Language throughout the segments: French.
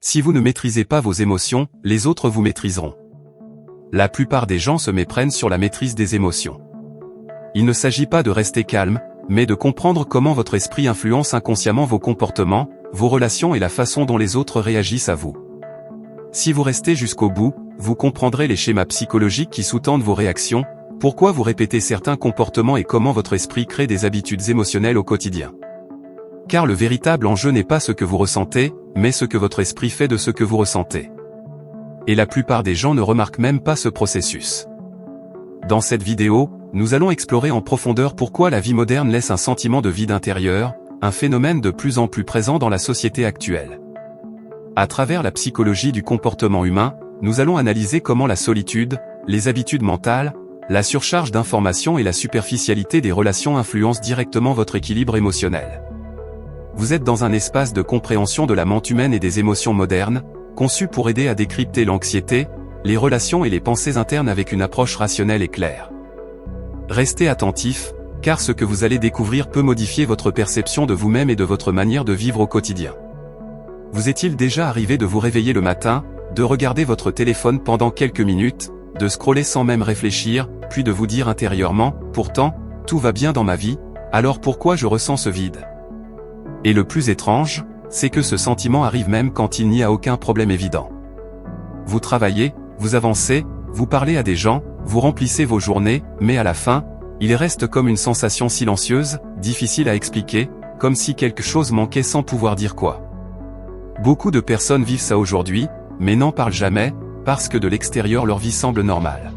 Si vous ne maîtrisez pas vos émotions, les autres vous maîtriseront. La plupart des gens se méprennent sur la maîtrise des émotions. Il ne s'agit pas de rester calme, mais de comprendre comment votre esprit influence inconsciemment vos comportements, vos relations et la façon dont les autres réagissent à vous. Si vous restez jusqu'au bout, vous comprendrez les schémas psychologiques qui sous-tendent vos réactions, pourquoi vous répétez certains comportements et comment votre esprit crée des habitudes émotionnelles au quotidien. Car le véritable enjeu n'est pas ce que vous ressentez, mais ce que votre esprit fait de ce que vous ressentez. Et la plupart des gens ne remarquent même pas ce processus. Dans cette vidéo, nous allons explorer en profondeur pourquoi la vie moderne laisse un sentiment de vide intérieur, un phénomène de plus en plus présent dans la société actuelle. À travers la psychologie du comportement humain, nous allons analyser comment la solitude, les habitudes mentales, la surcharge d'informations et la superficialité des relations influencent directement votre équilibre émotionnel. Vous êtes dans un espace de compréhension de la mente humaine et des émotions modernes, conçu pour aider à décrypter l'anxiété, les relations et les pensées internes avec une approche rationnelle et claire. Restez attentif, car ce que vous allez découvrir peut modifier votre perception de vous-même et de votre manière de vivre au quotidien. Vous est-il déjà arrivé de vous réveiller le matin, de regarder votre téléphone pendant quelques minutes, de scroller sans même réfléchir, puis de vous dire intérieurement, pourtant, tout va bien dans ma vie, alors pourquoi je ressens ce vide ? Et le plus étrange, c'est que ce sentiment arrive même quand il n'y a aucun problème évident. Vous travaillez, vous avancez, vous parlez à des gens, vous remplissez vos journées, mais à la fin, il reste comme une sensation silencieuse, difficile à expliquer, comme si quelque chose manquait sans pouvoir dire quoi. Beaucoup de personnes vivent ça aujourd'hui, mais n'en parlent jamais, parce que de l'extérieur leur vie semble normale.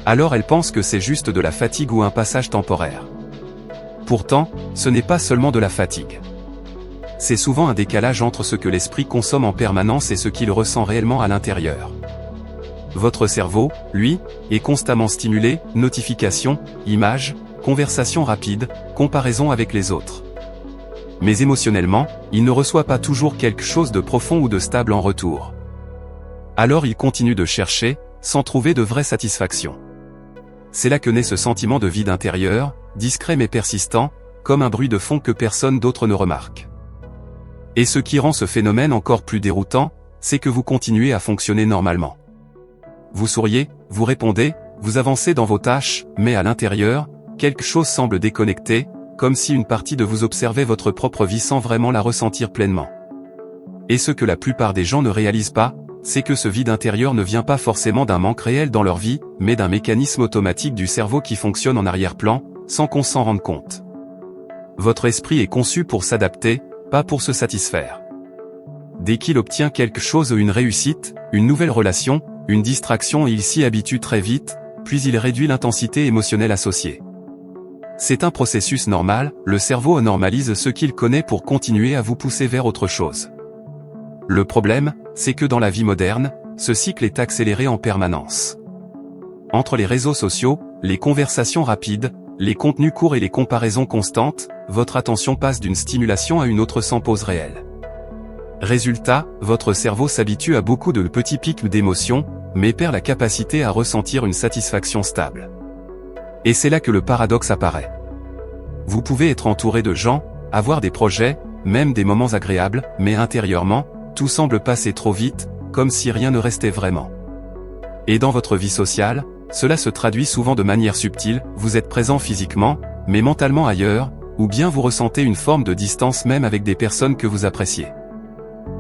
Alors elles pensent que c'est juste de la fatigue ou un passage temporaire. Pourtant, ce n'est pas seulement de la fatigue. C'est souvent un décalage entre ce que l'esprit consomme en permanence et ce qu'il ressent réellement à l'intérieur. Votre cerveau, lui, est constamment stimulé, notifications, images, conversations rapides, comparaisons avec les autres. Mais émotionnellement, il ne reçoit pas toujours quelque chose de profond ou de stable en retour. Alors il continue de chercher, sans trouver de vraie satisfaction. C'est là que naît ce sentiment de vide intérieur, discret mais persistant, comme un bruit de fond que personne d'autre ne remarque. Et ce qui rend ce phénomène encore plus déroutant, c'est que vous continuez à fonctionner normalement. Vous souriez, vous répondez, vous avancez dans vos tâches, mais à l'intérieur, quelque chose semble déconnecté, comme si une partie de vous observait votre propre vie sans vraiment la ressentir pleinement. Et ce que la plupart des gens ne réalisent pas, c'est que ce vide intérieur ne vient pas forcément d'un manque réel dans leur vie, mais d'un mécanisme automatique du cerveau qui fonctionne en arrière-plan, sans qu'on s'en rende compte. Votre esprit est conçu pour s'adapter, pas pour se satisfaire. Dès qu'il obtient quelque chose ou une réussite, une nouvelle relation, une distraction, il s'y habitue très vite, puis il réduit l'intensité émotionnelle associée. C'est un processus normal, le cerveau normalise ce qu'il connaît pour continuer à vous pousser vers autre chose. Le problème, c'est que dans la vie moderne, ce cycle est accéléré en permanence. Entre les réseaux sociaux, les conversations rapides, les contenus courts et les comparaisons constantes, votre attention passe d'une stimulation à une autre sans pause réelle. Résultat, votre cerveau s'habitue à beaucoup de petits pics d'émotions, mais perd la capacité à ressentir une satisfaction stable. Et c'est là que le paradoxe apparaît. Vous pouvez être entouré de gens, avoir des projets, même des moments agréables, mais intérieurement, tout semble passer trop vite, comme si rien ne restait vraiment. Et dans votre vie sociale, cela se traduit souvent de manière subtile, vous êtes présent physiquement, mais mentalement ailleurs, ou bien vous ressentez une forme de distance même avec des personnes que vous appréciez.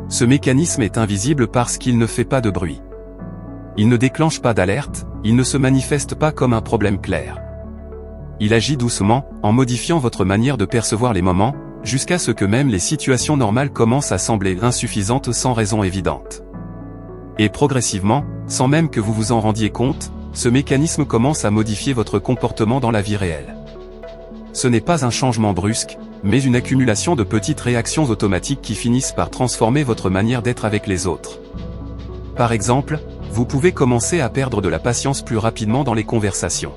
Ce mécanisme est invisible parce qu'il ne fait pas de bruit. Il ne déclenche pas d'alerte, il ne se manifeste pas comme un problème clair. Il agit doucement, en modifiant votre manière de percevoir les moments, jusqu'à ce que même les situations normales commencent à sembler insuffisantes sans raison évidente. Et progressivement, sans même que vous vous en rendiez compte, ce mécanisme commence à modifier votre comportement dans la vie réelle. Ce n'est pas un changement brusque, mais une accumulation de petites réactions automatiques qui finissent par transformer votre manière d'être avec les autres. Par exemple, vous pouvez commencer à perdre de la patience plus rapidement dans les conversations.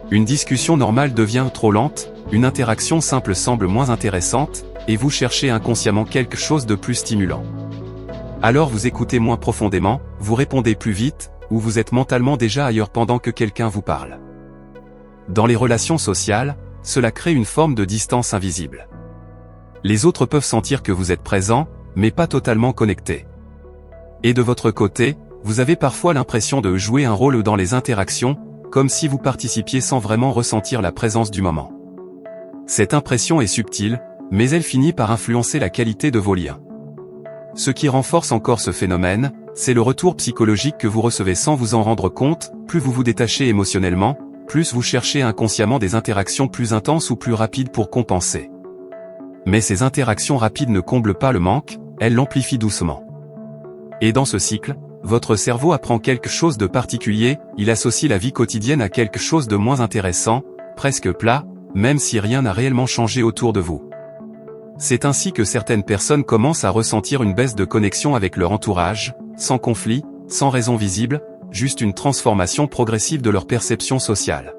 Une discussion normale devient trop lente, une interaction simple semble moins intéressante, et vous cherchez inconsciemment quelque chose de plus stimulant. Alors vous écoutez moins profondément, vous répondez plus vite, ou vous êtes mentalement déjà ailleurs pendant que quelqu'un vous parle. Dans les relations sociales, cela crée une forme de distance invisible. Les autres peuvent sentir que vous êtes présent, mais pas totalement connectés. Et de votre côté, vous avez parfois l'impression de jouer un rôle dans les interactions, comme si vous participiez sans vraiment ressentir la présence du moment. Cette impression est subtile, mais elle finit par influencer la qualité de vos liens. Ce qui renforce encore ce phénomène, c'est le retour psychologique que vous recevez sans vous en rendre compte. Plus vous vous détachez émotionnellement, plus vous cherchez inconsciemment des interactions plus intenses ou plus rapides pour compenser. Mais ces interactions rapides ne comblent pas le manque, elles l'amplifient doucement. Et dans ce cycle, votre cerveau apprend quelque chose de particulier, il associe la vie quotidienne à quelque chose de moins intéressant, presque plat, même si rien n'a réellement changé autour de vous. C'est ainsi que certaines personnes commencent à ressentir une baisse de connexion avec leur entourage, sans conflit, sans raison visible, juste une transformation progressive de leur perception sociale.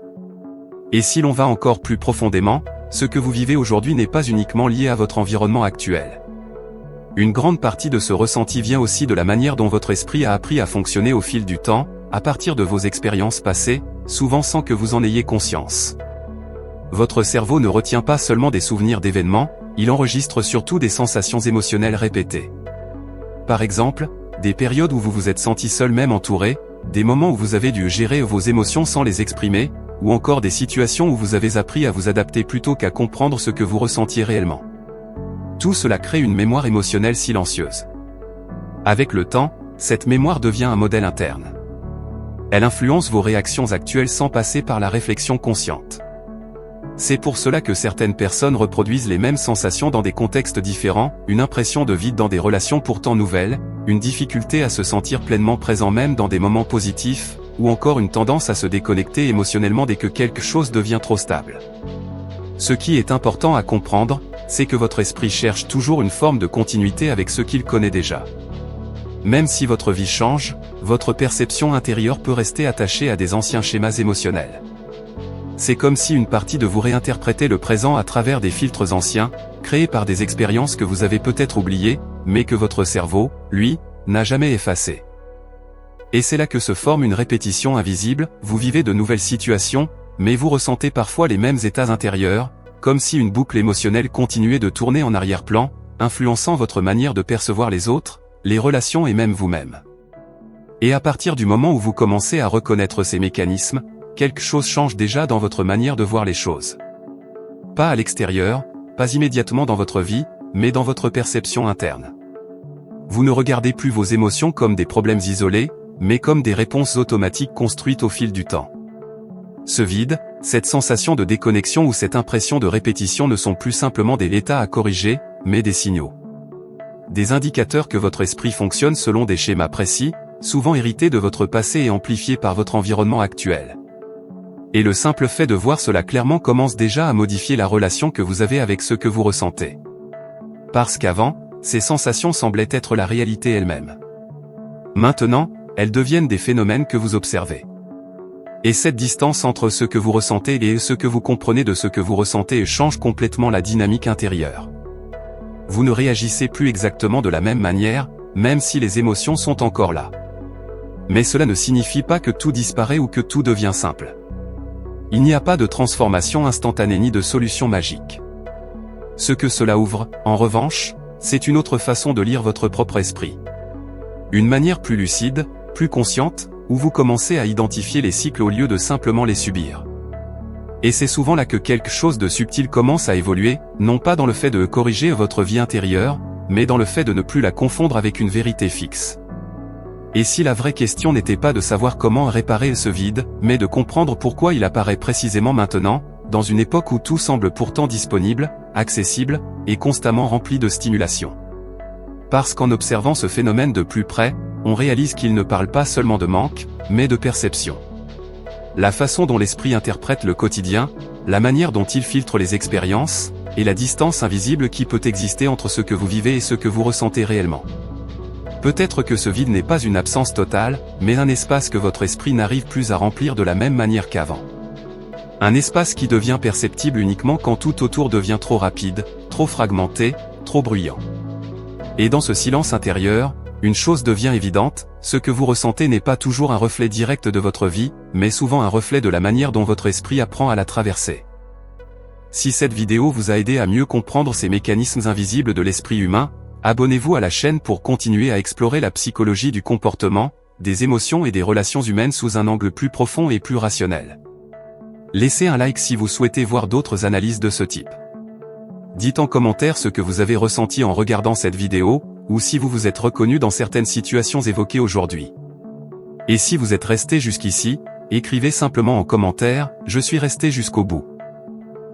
Et si l'on va encore plus profondément, ce que vous vivez aujourd'hui n'est pas uniquement lié à votre environnement actuel. Une grande partie de ce ressenti vient aussi de la manière dont votre esprit a appris à fonctionner au fil du temps, à partir de vos expériences passées, souvent sans que vous en ayez conscience. Votre cerveau ne retient pas seulement des souvenirs d'événements, il enregistre surtout des sensations émotionnelles répétées. Par exemple, des périodes où vous vous êtes senti seul même entouré, des moments où vous avez dû gérer vos émotions sans les exprimer, ou encore des situations où vous avez appris à vous adapter plutôt qu'à comprendre ce que vous ressentiez réellement. Tout cela crée une mémoire émotionnelle silencieuse. Avec le temps, cette mémoire devient un modèle interne. Elle influence vos réactions actuelles sans passer par la réflexion consciente. C'est pour cela que certaines personnes reproduisent les mêmes sensations dans des contextes différents, une impression de vide dans des relations pourtant nouvelles, une difficulté à se sentir pleinement présent même dans des moments positifs, ou encore une tendance à se déconnecter émotionnellement dès que quelque chose devient trop stable. Ce qui est important à comprendre, c'est que votre esprit cherche toujours une forme de continuité avec ce qu'il connaît déjà. Même si votre vie change, votre perception intérieure peut rester attachée à des anciens schémas émotionnels. C'est comme si une partie de vous réinterprétait le présent à travers des filtres anciens, créés par des expériences que vous avez peut-être oubliées, mais que votre cerveau, lui, n'a jamais effacées. Et c'est là que se forme une répétition invisible, vous vivez de nouvelles situations, mais vous ressentez parfois les mêmes états intérieurs, comme si une boucle émotionnelle continuait de tourner en arrière-plan, influençant votre manière de percevoir les autres, les relations et même vous-même. Et à partir du moment où vous commencez à reconnaître ces mécanismes, quelque chose change déjà dans votre manière de voir les choses. Pas à l'extérieur, pas immédiatement dans votre vie, mais dans votre perception interne. Vous ne regardez plus vos émotions comme des problèmes isolés, mais comme des réponses automatiques construites au fil du temps. Ce vide, cette sensation de déconnexion ou cette impression de répétition ne sont plus simplement des états à corriger, mais des signaux. Des indicateurs que votre esprit fonctionne selon des schémas précis, souvent hérités de votre passé et amplifiés par votre environnement actuel. Et le simple fait de voir cela clairement commence déjà à modifier la relation que vous avez avec ce que vous ressentez. Parce qu'avant, ces sensations semblaient être la réalité elle-même. Maintenant, elles deviennent des phénomènes que vous observez. Et cette distance entre ce que vous ressentez et ce que vous comprenez de ce que vous ressentez change complètement la dynamique intérieure. Vous ne réagissez plus exactement de la même manière, même si les émotions sont encore là. Mais cela ne signifie pas que tout disparaît ou que tout devient simple. Il n'y a pas de transformation instantanée ni de solution magique. Ce que cela ouvre, en revanche, c'est une autre façon de lire votre propre esprit. Une manière plus lucide, plus consciente, où vous commencez à identifier les cycles au lieu de simplement les subir. Et c'est souvent là que quelque chose de subtil commence à évoluer, non pas dans le fait de corriger votre vie intérieure, mais dans le fait de ne plus la confondre avec une vérité fixe. Et si la vraie question n'était pas de savoir comment réparer ce vide, mais de comprendre pourquoi il apparaît précisément maintenant, dans une époque où tout semble pourtant disponible, accessible, et constamment rempli de stimulation. Parce qu'en observant ce phénomène de plus près, on réalise qu'il ne parle pas seulement de manque, mais de perception. La façon dont l'esprit interprète le quotidien, la manière dont il filtre les expériences, et la distance invisible qui peut exister entre ce que vous vivez et ce que vous ressentez réellement. Peut-être que ce vide n'est pas une absence totale, mais un espace que votre esprit n'arrive plus à remplir de la même manière qu'avant. Un espace qui devient perceptible uniquement quand tout autour devient trop rapide, trop fragmenté, trop bruyant. Et dans ce silence intérieur, une chose devient évidente, ce que vous ressentez n'est pas toujours un reflet direct de votre vie, mais souvent un reflet de la manière dont votre esprit apprend à la traverser. Si cette vidéo vous a aidé à mieux comprendre ces mécanismes invisibles de l'esprit humain, Abonnez-vous à la chaîne pour continuer à explorer la psychologie du comportement, des émotions et des relations humaines sous un angle plus profond et plus rationnel. Laissez un like si vous souhaitez voir d'autres analyses de ce type. Dites en commentaire ce que vous avez ressenti en regardant cette vidéo, ou si vous vous êtes reconnu dans certaines situations évoquées aujourd'hui. Et si vous êtes resté jusqu'ici, écrivez simplement en commentaire « Je suis resté jusqu'au bout ».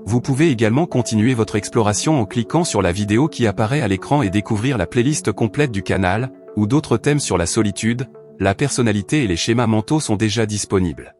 Vous pouvez également continuer votre exploration en cliquant sur la vidéo qui apparaît à l'écran et découvrir la playlist complète du canal, où d'autres thèmes sur la solitude, la personnalité et les schémas mentaux sont déjà disponibles.